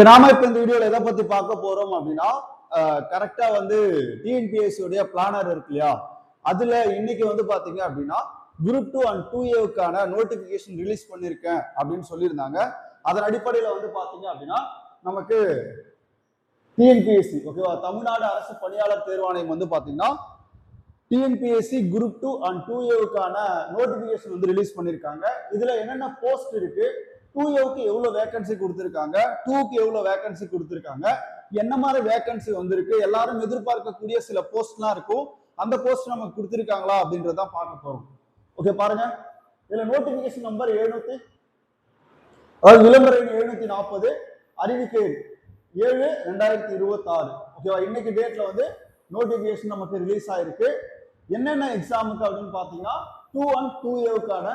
நாம இப்ப இந்த வீடியோல எதை பத்தி பார்க்க போறோம் அப்படின்னா கரெக்டா வந்து டிஎன்பிஎஸ்சி உடைய பிளானர் இருக்கு இல்லையா, அதுல இன்னைக்கு வந்து பாத்தீங்க அப்படின்னா குரூப் 2 அண்ட் 2ஏவுக்கான நோட்டிபிகேஷன் ரிலீஸ் பண்ணிருக்கேன் அப்படின்னு சொல்லியிருந்தாங்க. அதன் அடிப்படையில வந்து பாத்தீங்க அப்படின்னா நமக்கு டிஎன்பிஎஸ்சி ஓகேவா, தமிழ்நாடு அரசு பணியாளர் தேர்வாணையம் வந்து பாத்தீங்கன்னா டிஎன்பிஎஸ்சி குரூப் 2 அண்ட் 2ஏவுக்கான நோட்டிபிகேஷன் வந்து ரிலீஸ் பண்ணிருக்காங்க. இதுல என்னென்ன போஸ்ட் இருக்கு, 2ஏவுக்கு எவ்வளவு வேகன்சி கொடுத்திருக்காங்க, 2க்கு எவ்வளவு வேகன்சி கொடுத்திருக்காங்க, என்ன மாதிரி வேகன்சி வந்திருக்கு, எல்லாரும் எதிர்பார்க்கக்கூடிய சில போஸ்ட்லாம் இருக்கும், அந்த போஸ்ட் நமக்கு கொடுத்திருக்காங்களா அப்படின்றதான் பார்க்க போறோம். ஓகே பாருங்க, இதுல நோட்டிபிகேஷன் நம்பர் 700 அதாவது விளம்பர 740 அறிவிக்கை 7/2026 ஓகேவா. இன்னைக்கு டேட்ல வந்து நோட்டிபிகேஷன் நமக்கு ரிலீஸ் ஆயிருக்கு. என்னென்ன எக்ஸாமுக்கு அப்படின்னு பாத்தீங்கன்னா 2 அண்ட் 2ஏவுக்கான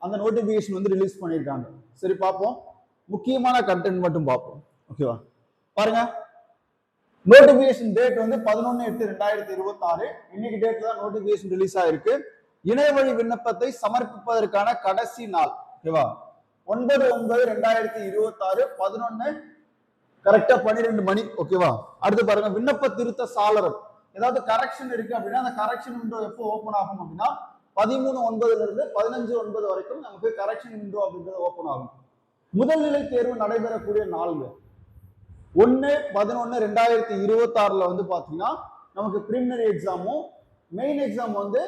அந்த நோட்டிபிகேஷன் வந்து ரிலீஸ் பண்ணியிருக்காங்க. சரி பார்ப்போம், முக்கியமான கண்டென்ட் மட்டும் பார்ப்போம் ஓகேவா. பாருங்க, நோட்டிபிகேஷன் டேட் வந்து 11/8/2026 இன்னைக்கு டேட்ல தான் நோட்டிபிகேஷன் ரிலீஸ் ஆயிருக்கு. இணையவழி விண்ணப்பத்தை சமர்ப்பிப்பதற்கான கடைசி நாள் ஓகேவா 9/9/2026 11 கரெக்டா 12 மணி ஓகேவா. அடுத்து பாருங்க, விண்ணப்ப திருத்த சாளரம் ஏதாவது கரெக்ஷன் இருக்கு அப்படின்னா அந்த கரெக்ஷன் விண்டோ எப்போ ஓபன் ஆகும் அப்படின்னா 13/9 இருந்து 15/9 வரைக்கும் நமக்கு கரெக்ஷன் விண்டோ அப்படின்றது ஓபன் ஆகும். முதல்நிலை தேர்வு நடைபெறக்கூடிய நாள்கள் 1/11/2026 வந்து பாத்தீங்கன்னா நமக்கு பிரிலிமினரி எக்ஸாமும் மெயின் எக்ஸாம் வந்து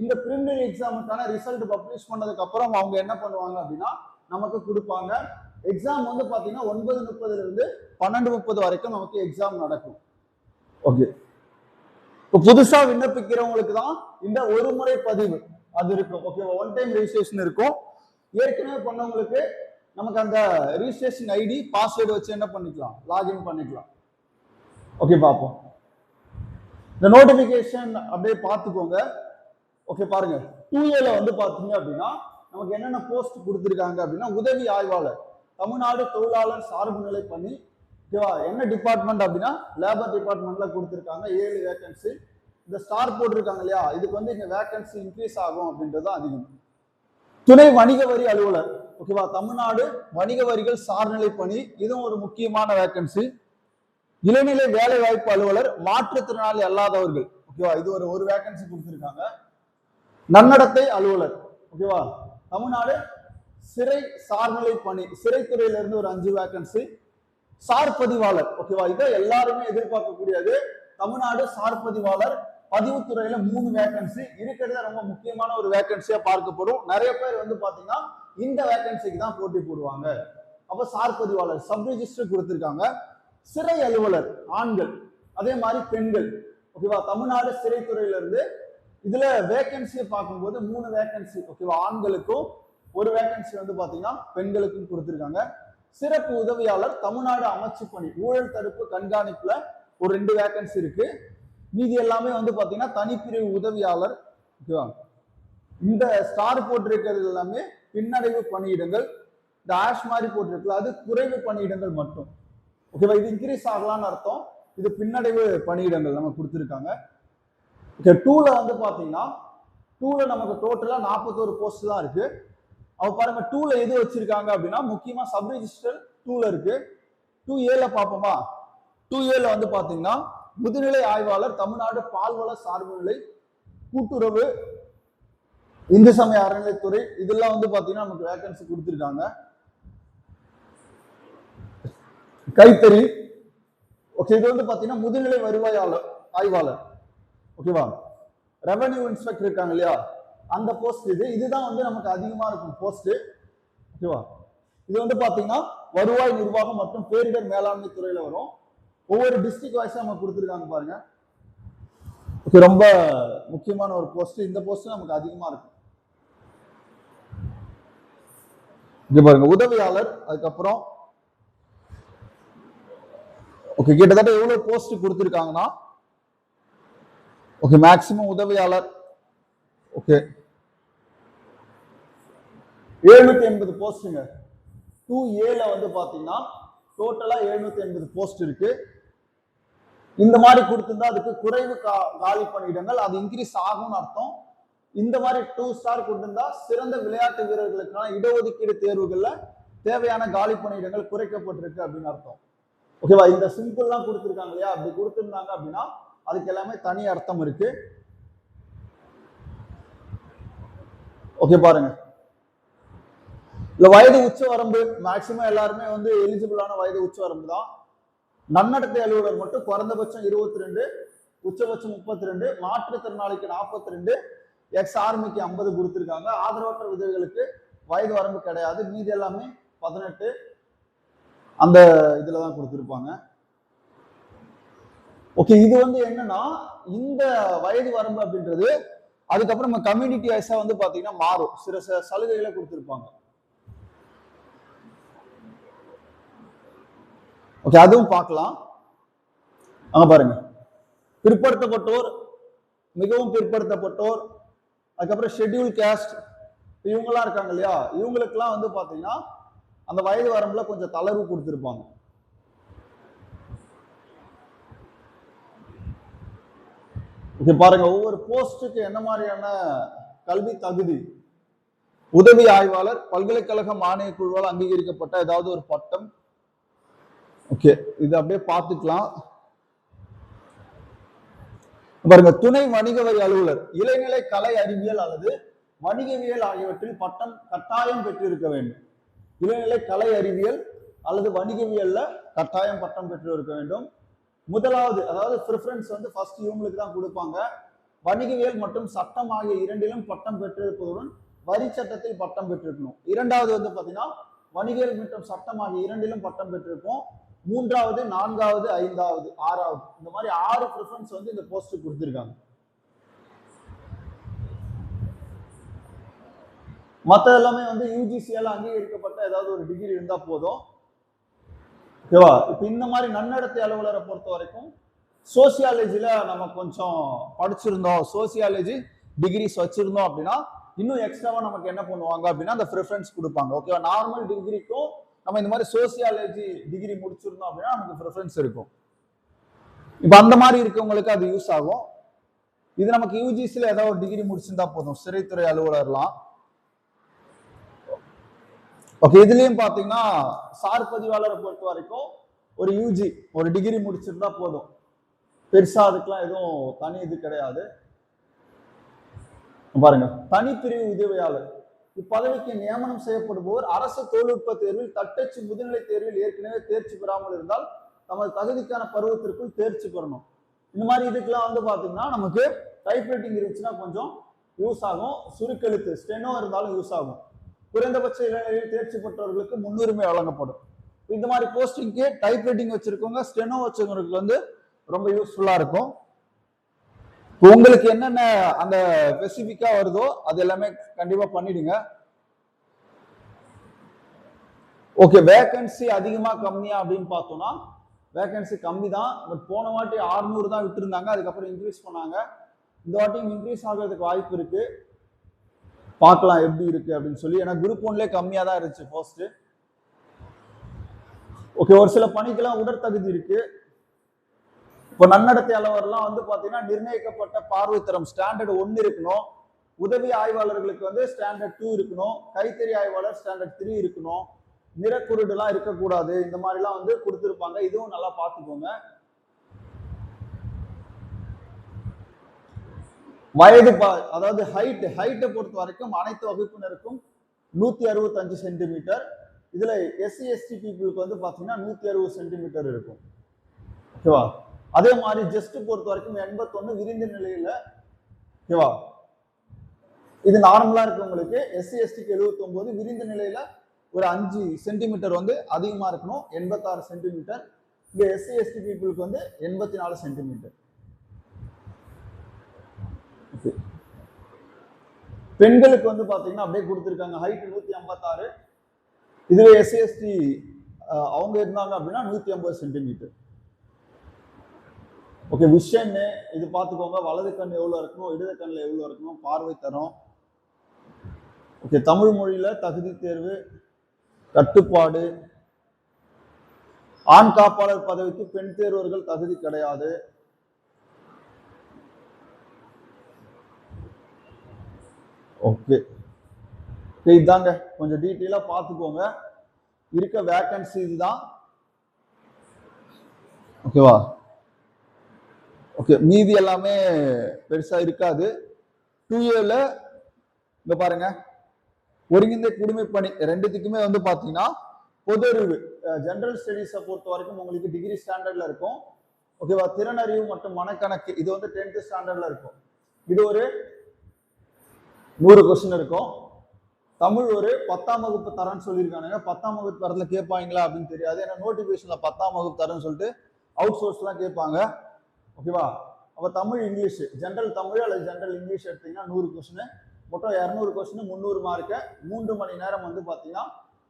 இந்த பிரிலிமினரி எக்ஸாமுக்கான ரிசல்ட் பப்ளிஷ் பண்ணதுக்கு அப்புறம் அவங்க என்ன பண்ணுவாங்க அப்படின்னா நமக்கு கொடுப்பாங்க. எக்ஸாம் வந்து பாத்தீங்கன்னா 9:30 இருந்து 12:30 வரைக்கும் நமக்கு எக்ஸாம் நடக்கும். ஓகே, இப்போ புதுசா விண்ணப்பிக்கிறவங்களுக்கு தான் இந்த ஒரு முறை பதிவு அது இருக்கும் ஓகேவா, ஒன் டைம் ரெஜிஸ்ட்ரேஷன் இருக்கும். ஏற்கனவே பண்ணவங்களுக்கு நமக்கு அந்த ரிஜிஸ்ட்ரேஷன் ஐடி பாஸ்வேர்டு வச்சு என்ன பண்ணிக்கலாம், லாகின் பண்ணிக்கலாம். ஓகே பார்ப்போம், இந்த நோட்டிபிகேஷன் அப்படியே பார்த்துக்கோங்க. ஓகே பாருங்க, 2ஏல வந்து பாத்தீங்க அப்படின்னா நமக்கு என்னென்ன போஸ்ட் கொடுத்துருக்காங்க அப்படின்னா உதவி ஆய்வாளர் தமிழ்நாடு தொழிலாளர் சார்பு நிலை பணி ஓகேவா. என்ன டிபார்ட்மெண்ட் அப்படின்னா லேபர் டிபார்ட்மெண்ட்ல கொடுத்துருக்காங்க 7 வேகன்சி. இந்த ஸ்டார் போட்டிருக்காங்க இல்லையா, இதுக்கு வந்து இங்க வேகன்சி இன்க்ரீஸ் ஆகும் அப்படின்றது அதிகம். துணை வணிக வரி அலுவலர் ஓகேவா, தமிழ்நாடு வணிக வரிகள் சார்நிலை பணி, இதுவும் ஒரு முக்கியமான வேகன்சி. இளநிலை வேலை வாய்ப்பு அலுவலர் மாற்றுத்திறனாளி அல்லாதவர்கள் ஓகேவா, இது ஒரு வேகன்சி கொடுத்துருக்காங்க. நன்னடத்தை அலுவலர் ஓகேவா, தமிழ்நாடு சிறை சார்நிலை பணி சிறைத்துறையில இருந்து ஒரு 5 வேகன்சி. சார்பதிவாளர் ஓகேவா, இதை எல்லாருமே எதிர்பார்க்கக்கூடியது. தமிழ்நாடு சார்பதிவாளர் பதிவுத்துறையில 3 வேகன்சி இருக்கிறத ரொம்ப முக்கியமான ஒரு வேகன்சியா பார்க்கப்படும். நிறைய பேர் வந்து பாத்தீங்கன்னா இந்த வேகன்சிக்கு தான் போட்டி போடுவாங்க. அப்ப சார்பதிவாளர் சப் ரிஜிஸ்டர் கொடுத்திருக்காங்க. சிறை அலுவலர் ஆண்கள் அதே மாதிரி பெண்கள் ஓகேவா, தமிழ்நாடு சிறைத்துறையில இருந்து இதுல வேகன்சியை பார்க்கும்போது 3 வேகன்சி ஓகேவா, ஆண்களுக்கும் ஒரு வேகன்சி வந்து பாத்தீங்கன்னா பெண்களுக்கும் கொடுத்திருக்காங்க. சிறப்பு உதவியாளர் தமிழ்நாடு அமைச்சு பணி ஊழல் தடுப்பு கண்காணிப்புல ஒரு 2 வேகன்சி இருக்கு. மீதி எல்லாமே வந்து பாத்தீங்கன்னா தனிப்பிரிவு உதவியாளர் ஓகேவா. இந்த ஸ்டார் போட்டிருக்கிறது எல்லாமே பின்னடைவு பணியிடங்கள். இந்த ஆஷ் மாதிரி போட்டிருக்கல அது குறைவு பணியிடங்கள் மட்டும் ஓகேவா. இது இன்க்ரீஸ் ஆகலாம்னு அர்த்தம், இது பின்னடைவு பணியிடங்கள் நம்ம கொடுத்துருக்காங்க. ஓகே, 2ல வந்து பாத்தீங்கன்னா 2ல நமக்கு டோட்டலா 41 போஸ்ட் தான் இருக்கு. அவ பாருங்க 2ல எது வச்சிருக்காங்க அப்படின்னா முக்கியமா சப் ரிஜிஸ்டர் 2ல இருக்கு. 2ஏல பார்ப்போமா, 2ஏல வந்து பாத்தீங்கன்னா முதுநிலை ஆய்வாளர் தமிழ்நாடு பால்வள சார்பு நிலை கூட்டுறவு இந்து சமய அறநிலைத்துறை, இதெல்லாம் வந்து பாத்தீங்கன்னா நமக்கு வேகன்சி கொடுத்திருக்காங்க. கைத்தறி ஓகே, இது வந்து பாத்தீங்கன்னா முதுநிலை வருவாயாளர் ஆய்வாளர் ஓகேவா. ரெவன்யூ இன்ஸ்பெக்டர் இருக்காங்க இல்லையா, அந்த போஸ்ட் இதுதான் வந்து நமக்கு அதிகமா இருக்கும் போஸ்ட் ஓகேவா. இது வந்து பாத்தீங்கன்னா வருவாய் நிர்வாகம் மற்றும் பேரிடர் மேலாண்மை துறையில வரும். ஒவ்வொரு டிஸ்ட்ரிக்ட் வைஸா நம்ம கொடுத்துருக்காங்க பாருங்க. ஓகே, ரொம்ப முக்கியமான ஒரு போஸ்ட், இந்த போஸ்ட் நமக்கு அதிகமா இருக்கும். இங்க பாருங்க உதவியாளர், அதுக்கப்புறம் ஓகே கிட்டத்தட்ட எவ்வளவு போஸ்ட் கொடுத்திருக்காங்கன்னா ஓகே மேக்சிமம் உதவியாளர் ஓகே 780 போஸ்டுங்க. 2ஏல வந்து பாத்தீங்கன்னா டோட்டலா 780 போஸ்ட் இருக்கு. இந்த மாதிரி கொடுத்திருந்தா அதுக்கு குறைவு காலி பணியிடங்கள், அது இன்க்ரீஸ் ஆகும்னு அர்த்தம். இந்த மாதிரி 2 ஸ்டார் கொடுத்திருந்தா சிறந்த விளையாட்டு வீரர்களுக்கான இடஒதுக்கீடு தேர்வுகள்ல தேவையான காலி பணியிடங்கள் குறைக்கப்பட்டிருக்கு அப்படின்னு அர்த்தம். ஓகேவா? இந்த சிம்பிள்லாம் கொடுத்துருக்காங்க இல்லையா, அப்படி கொடுத்துருந்தாங்க அப்படின்னா அதுக்கு எல்லாமே தனி அர்த்தம் இருக்கு. ஓகே பாருங்க, இல்ல வயது உச்ச வரம்பு மேக்சிமம் எல்லாருமே வந்து எலிஜிபிளான வயது உச்ச வரம்பு தான். நன்னடத்தை அலுவலர் மட்டும் குறைந்தபட்சம் 22, உச்சபட்சம் 32, மாற்றுத்திறனாளிக்கு 42, எக்ஸ் ஆர்மிக்கு 50 கொடுத்துருக்காங்க. ஆதரவற்ற விதவைகளுக்கு வயது வரம்பு கிடையாது, மீதி எல்லாமே 18 அந்த இதுலதான் கொடுத்துருப்பாங்க. ஓகே, இது வந்து என்னன்னா இந்த வயது வரம்பு அப்படின்றது அதுக்கப்புறம் நம்ம கம்யூனிட்டி வைஸா வந்து பாத்தீங்கன்னா மாறும், சில சலுகைகளை கொடுத்துருப்பாங்க. ஓகே, அதுவும் பார்க்கலாம். அங்க பாருங்க, பிற்படுத்தப்பட்டோர், மிகவும் பிற்படுத்தப்பட்டோர், அதுக்கப்புறம் ஷெட்யூல் கேஸ்ட், இவங்கெல்லாம் இருக்காங்க இல்லையா, இவங்களுக்கெல்லாம் வந்து பாத்தீங்கன்னா அந்த வயது வரம்புல கொஞ்சம் தளர்வு கொடுத்துருப்பாங்க. ஓகே பாருங்க, ஒவ்வொரு போஸ்டுக்கு என்ன மாதிரியான கல்வி தகுதி, உதவி ஆய்வாளர், பல்கலைக்கழக மானிய குழுவால் அங்கீகரிக்கப்பட்ட ஏதாவது ஒரு பட்டம். ஓகே, இது அப்படியே பார்த்துக்கலாம். பாருங்க, துணை வணிக வரி அலுவலர், இளநிலை கலை அறிவியல் அல்லது வணிகவியல் ஆகியவற்றில் பட்டம் கட்டாயம் பெற்றிருக்க வேண்டும். இளநிலை கலை அறிவியல் அல்லது வணிகவியல்ல கட்டாயம் பட்டம் பெற்று இருக்க வேண்டும். முதலாவது, அதாவது ப்ரிஃபரன்ஸ் வந்து ஃபர்ஸ்ட் இவங்களுக்கு தான் கொடுப்பாங்க. வணிகவியல் மற்றும் சட்டம் ஆகிய இரண்டிலும் பட்டம் பெற்றிருப்பதுடன் வரி சட்டத்தில் பட்டம் பெற்றிருக்கணும். இரண்டாவது வந்து பாத்தீங்கன்னா வணிகவியல் மற்றும் சட்டம் ஆகிய இரண்டிலும் பட்டம் பெற்றிருப்போம். மூன்றாவது, நான்காவது, ஐந்தாவது, ஆறாவது, இந்த மாதிரி 6 ப்ரிஃபரன்ஸ் வந்து இந்த போஸ்ட் கொடுத்திருக்காங்க. மற்ற எல்லாமே வந்து யூஜிசியால அங்கீகரிக்கப்பட்ட ஏதாவது ஒரு டிகிரி இருந்தா போதும். ஓகேவா? இப்ப இந்த மாதிரி நன்னடத்தை அலுவலரை பொறுத்த வரைக்கும் சோசியாலஜில நம்ம கொஞ்சம் படிச்சிருந்தோம், சோசியாலஜி டிகிரிஸ் வச்சிருந்தோம் அப்படின்னா இன்னும் எக்ஸ்ட்ராவா நமக்கு என்ன பண்ணுவாங்க அப்படின்னா அந்த ப்ரிஃபரன்ஸ் கொடுப்பாங்க. ஓகேவா? நார்மல் டிகிரிக்கும் நம்ம இந்த மாதிரி சோசியாலஜி டிகிரி முடிச்சிருந்தோம் அப்படின்னா நமக்கு ப்ரிஃபரன்ஸ் இருக்கும். இப்ப அந்த மாதிரி இருக்கவங்களுக்கு அது யூஸ் ஆகும். இது நமக்கு யூஜிசில ஏதாவது ஒரு டிகிரி முடிச்சிருந்தா போதும், சிறைத்துறை அலுவலர்லாம். ஓகே, இதுலயும் பாத்தீங்கன்னா சார் பதிவாளரை பொறுத்த வரைக்கும் ஒரு யூஜி ஒரு டிகிரி முடிச்சிருந்தா போதும், பெருசா அதுக்கெல்லாம் எதுவும் தனி இது கிடையாது. பாருங்க, தனிப்பிரிவு உதவியாளர், இப்பதவிக்கு நியமனம் செய்யப்படுபவர் அரசு தொழில்நுட்ப தேர்வில் தட்டச்சு முதுநிலை தேர்வில் ஏற்கனவே தேர்ச்சி பெறாமல் இருந்தால் நமது தகுதிக்கான பருவத்திற்குள் தேர்ச்சி பெறணும். இந்த மாதிரி இதுக்கெல்லாம் வந்து பாத்தீங்கன்னா நமக்கு டைப்ரைட்டிங் இருந்துச்சுன்னா கொஞ்சம் யூஸ் ஆகும், சுருக்கெழுத்து ஸ்டெனோ இருந்தாலும் யூஸ் ஆகும். குறைந்தபட்ச இளைஞரில் தேர்ச்சி பெற்றவர்களுக்கு முன்னுரிமை வழங்கப்படும். இந்த மாதிரி போஸ்டிங்க்கு டைப்ரைட்டிங் வச்சிருக்கவங்க, ஸ்டெனோ வச்சவங்களுக்கு வந்து ரொம்ப யூஸ்ஃபுல்லா இருக்கும். உங்களுக்கு என்னென்ன அந்த ஸ்பெசிபிக்கா வருதோ அது எல்லாமே கண்டிப்பா பண்ணிடுங்க. ஓகே, வேகன்சி அதிகமா கம்மியா அப்படின்னு பார்த்தோம்னா வேகன்சி கம்மி தான். பட் போன வாட்டி 600 தான் விட்டுருந்தாங்க, அதுக்கப்புறம் இன்க்ரீஸ் பண்ணாங்க. இந்த வாட்டியும் இன்க்ரீஸ் ஆகிறதுக்கு வாய்ப்பு இருக்கு, பார்க்கலாம் எப்படி இருக்கு அப்படின்னு சொல்லி. ஏன்னா குரூப் 1லே கம்மியா தான் இருந்துச்சு போஸ்ட். ஓகே, ஒரு சில பணிக்கெல்லாம் உடற்தகுதி இருக்கு. இப்போ நன்னடத்தை அலுவலர்லாம் வந்து பாத்தீங்கன்னா நிர்ணயிக்கப்பட்ட பார்வை தரம் ஸ்டாண்டர்ட் 1 இருக்கணும். உதவி ஆய்வாளர்களுக்கு வந்து ஸ்டாண்டர்ட் 2 இருக்கணும். கைத்தறி ஆய்வாளர் ஸ்டாண்டர்ட் 3 இருக்கணும். நிறக்குருடுலாம் இருக்கக்கூடாது. இந்த மாதிரிலாம் வந்து கொடுத்துருப்பாங்க, இதுவும் நல்லா பார்த்துக்கோங்க. வயது அதாவது ஹைட்டை பொறுத்த வரைக்கும் அனைத்து வகுப்பினருக்கும் 165 சென்டிமீட்டர். இதுல எஸ்சி எஸ்டி பீப்புளுக்கு வந்து பாத்தீங்கன்னா 160 சென்டிமீட்டர் இருக்கும். ஓகேவா? அதே மாதிரி ஜஸ்ட் பொறுத்த வரைக்கும் 81 விரிந்த நிலையில. ஓகேவா? இது நார்மலா இருக்கவங்களுக்கு. எஸ்சி எஸ்டிக்கு 79, விரிந்த நிலையில ஒரு 5 சென்டிமீட்டர் வந்து அதிகமா இருக்கணும், 86 சென்டிமீட்டர். இங்க எஸ்சி எஸ்டி பீப்புளுக்கு வந்து 84 சென்டிமீட்டர். பெண்களுக்கு வந்து பாத்தீங்கன்னா அப்படியே கொடுத்துருக்காங்க, ஹைட் 156. இதுவே எஸ்சி எஸ்டி அவங்க இருந்தாங்க அப்படின்னா 150 சென்டிமீட்டர். ஓகே, விஷன் இது பார்த்துக்கோங்க, வலது கண் எவ்வளவு இருக்கணும், இடது கண்ணில் எவ்வளவு இருக்கணும், பார்வை தரம். ஓகே, தமிழ் மொழியில தகுதி தேர்வு, கட்டுப்பாடு, ஆண் காப்பாளர் பதவிக்கு பெண் தேர்வர்கள் தகுதி கிடையாது. ஓகே, இதாங்க கொஞ்சம் டீட்டெயிலா பார்த்துக்கோங்க. இருக்க வேகன்சி இதுதான். ஓகேவா? ஓகே, மீதி எல்லாமே பெருசா இருக்காது. 2Aல இங்க பாருங்க, ஒருங்கிணைந்த குடிமை பணி ரெண்டுத்துக்குமே வந்து பாத்தீங்கன்னா பொது அறிவு ஜெனரல் ஸ்டடீஸை பொறுத்த வரைக்கும் உங்களுக்கு டிகிரி ஸ்டாண்டர்ட்ல இருக்கும். ஓகேவா? திறனறிவு மற்றும் மனக்கணக்கு இது வந்து 10th ஸ்டாண்டர்ட்ல இருக்கும். இது ஒரு 100 கொஸ்டின் இருக்கும். தமிழ் ஒரு 10ஆம் வகுப்பு தரேன்னு சொல்லியிருக்கானுங்க. 10ஆம் வகுப்பு தரத்துல கேட்பாங்களா அப்படின்னு தெரியாது. ஏன்னா நோட்டிபிகேஷன்ல 10ஆம் வகுப்பு தரேன்னு சொல்லிட்டு அவுட் சோர்ஸ்லாம் கேட்பாங்க. ஓகேவா? அப்ப தமிழ் இங்கிலீஷ் ஜெனரல் தமிழ் அல்லது ஜெனரல் இங்கிலீஷ் எடுத்தீங்கன்னா 100 கொஸ்டின், மொத்தம் 200 கொஸ்டின், 300 மார்க்கு, 3 மணி நேரம் வந்து பாத்தீங்கன்னா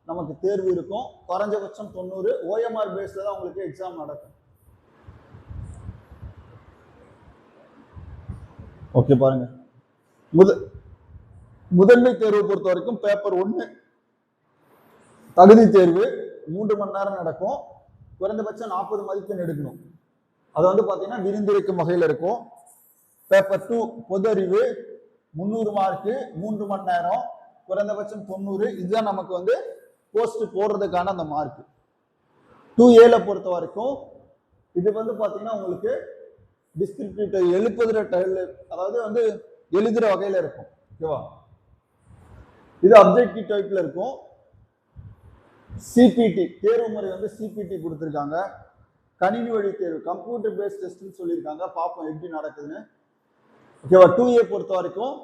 நமக்கு தேர்வு இருக்கும். குறைஞ்சபட்சம் 90. OMR பேஸ்ல தான் உங்களுக்கு எக்ஸாம் நடக்கும். ஓகே, பாருங்க. முதன்மை தேர்வு பொறுத்த வரைக்கும் பேப்பர் 1 தகுதி தேர்வு 3 மணி நேரம் நடக்கும். குறைந்தபட்சம் 40 மதிப்பெண் எடுக்கணும். அது வந்து பாத்தீங்கன்னா விரிந்திருக்கும் வகையில் இருக்கும். பேப்பர் 2 பொது அறிவு 300 மார்க்கு, 3 மணி நேரம், குறைந்தபட்சம் 90. இதுதான் நமக்கு வந்து போஸ்ட் போடுறதுக்கான அந்த மார்க். 2Aல பொறுத்த வரைக்கும் இது வந்து பாத்தீங்கன்னா உங்களுக்கு டிஸ்கிரிப்டிவ் எழுப்புகிற அதாவது வந்து எழுதுற வகையில இருக்கும். ஓகேவா? இது அப்ஜெக்டிவ் டைப்ல இருக்கும். சிபிடி தேர்வு முறை வந்து சிபிடி கொடுத்துருக்காங்க. கணினி வழி தேர்வு கம்ப்யூட்டர் பேஸ்ட் டெஸ்ட்னு சொல்லியிருக்காங்க. பார்ப்போம் எப்படி நடக்குதுன்னு. ஓகேவா? 2A பொறுத்த வரைக்கும்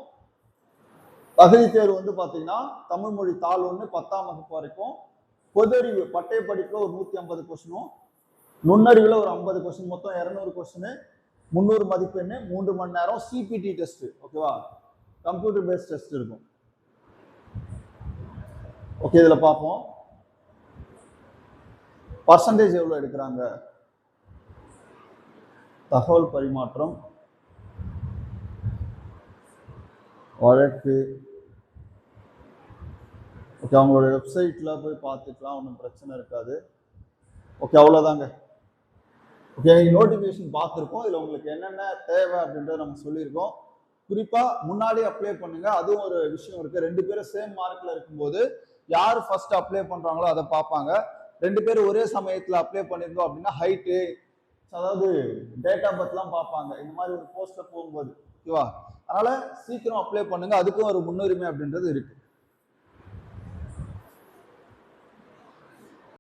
தகுதி தேர்வு வந்து பாத்தீங்கன்னா தமிழ் மொழி தாள் 1 10ஆம் வகுப்பு வரைக்கும், பொது அறிவு பட்டய படிப்புல ஒரு 150 கொஸ்டினும், நுண்ணறிவுல ஒரு 50 கொஸ்டின், மொத்தம் 200 கொஸ்டின், 300 மதிப்பெண், 3 மணி நேரம். சிபிடி டெஸ்ட், ஓகேவா? கம்ப்யூட்டர் பேஸ்ட் டெஸ்ட் இருக்கும். ஓகே, இதுல பார்ப்போம் பர்சன்டேஜ் எவ்வளவு எடுக்கிறாங்க. தகவல் பரிமாற்றம், வழக்கு. ஓகே, அவங்களோட வெப்சைட்ல போய் பார்த்துக்கலாம், ஒன்றும் பிரச்சனை இருக்காது. ஓகே, அவ்வளோதாங்க. ஓகே, நீங்க நோட்டிஃபிகேஷன் பார்த்துருக்கோம். இதில் உங்களுக்கு என்னென்ன தேவை அப்படின்றத நம்ம சொல்லியிருக்கோம். குறிப்பா முன்னாடி அப்ளை பண்ணுங்க. அதுவும் ஒரு விஷயம் இருக்கு. 2 பேரும் சேம் மார்க்ல இருக்கும்போது யார் ஃபர்ஸ்ட் அப்ளை பண்றாங்களோ அதை பார்ப்பாங்க. 2 பேரும் ஒரே சமயத்தில் அப்ளை பண்ணியிருந்தோம் அப்படின்னா ஹைட்டு, அதாவது டேட் ஆஃப் பர்த்லாம் பார்ப்பாங்க இந்த மாதிரி ஒரு போஸ்ட்ல போகும்போது. ஓகேவா? அதனால சீக்கிரம் அப்ளை பண்ணுங்க. அதுக்கும் ஒரு முன்னுரிமை அப்படின்றது இருக்கு.